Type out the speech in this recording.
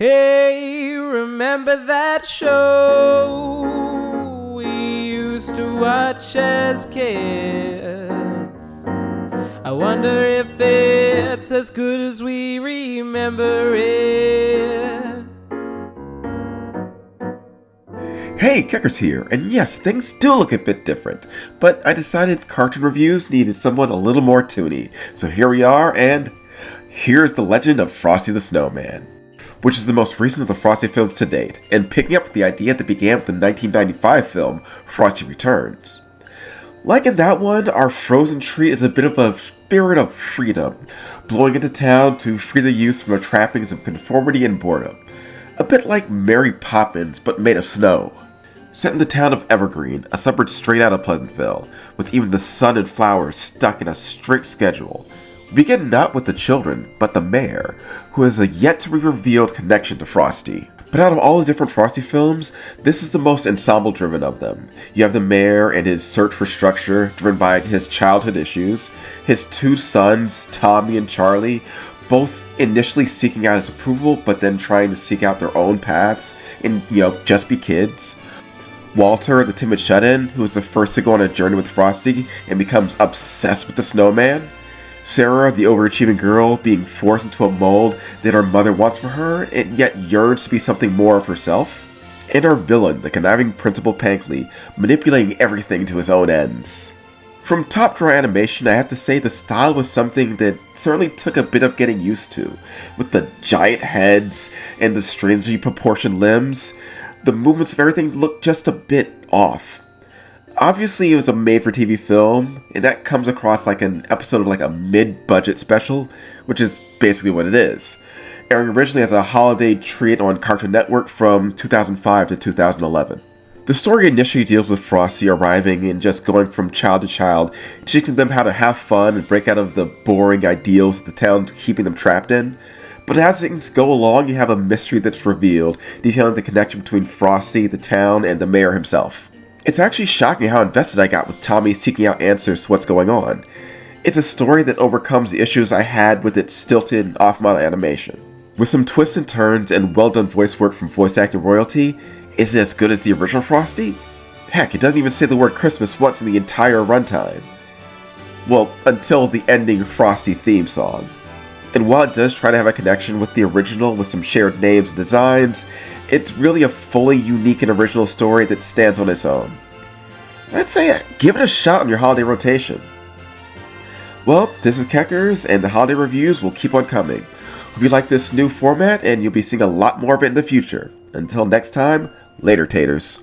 Hey, remember that show we used to watch as kids? I wonder if it's as good as we remember it. Hey, Kickers here, and yes, things do look a bit different, but I decided cartoon reviews needed someone a little more toony, so here we are, and here's the legend of Frosty the Snowman, which is the most recent of the Frosty films to date, and picking up the idea that began with the 1995 film, Frosty Returns. Like in that one, our frozen treat is a bit of a spirit of freedom, blowing into town to free the youth from the trappings of conformity and boredom. A bit like Mary Poppins, but made of snow. Set in the town of Evergreen, a suburb straight out of Pleasantville, with even the sun and flowers stuck in a strict schedule. We begin not with the children, but the mayor, who has a yet-to-be-revealed connection to Frosty. But out of all the different Frosty films, this is the most ensemble-driven of them. You have the mayor and his search for structure, driven by his childhood issues, his two sons, Tommy and Charlie, both initially seeking out his approval, but then trying to seek out their own paths and, just be kids. Walter, the timid shut-in, who is the first to go on a journey with Frosty and becomes obsessed with the snowman. Sarah, the overachieving girl, being forced into a mold that her mother wants for her, and yet yearns to be something more of herself. And our villain, the conniving Principal Pankley, manipulating everything to his own ends. From top-drawer animation, I have to say the style was something that certainly took a bit of getting used to. With the giant heads and the strangely proportioned limbs, the movements of everything looked just a bit off. Obviously, it was a made-for-TV film, and that comes across like an episode of like a mid-budget special, which is basically what it is. Airing originally as a holiday treat on Cartoon Network from 2005 to 2011. The story initially deals with Frosty arriving and just going from child to child, teaching them how to have fun and break out of the boring ideals that the town's keeping them trapped in. But as things go along, you have a mystery that's revealed, detailing the connection between Frosty, the town, and the mayor himself. It's actually shocking how invested I got with Tommy seeking out answers to what's going on. It's a story that overcomes the issues I had with its stilted and off-model animation. With some twists and turns and well-done voice work from voice acting royalty, is it as good as the original Frosty? Heck, it doesn't even say the word Christmas once in the entire runtime. Well, until the ending Frosty theme song. And while it does try to have a connection with the original with some shared names and designs, it's really a fully unique and original story that stands on its own. I'd say give it a shot on your holiday rotation. Well, this is Keckers, and the holiday reviews will keep on coming. Hope you like this new format, and you'll be seeing a lot more of it in the future. Until next time, later taters.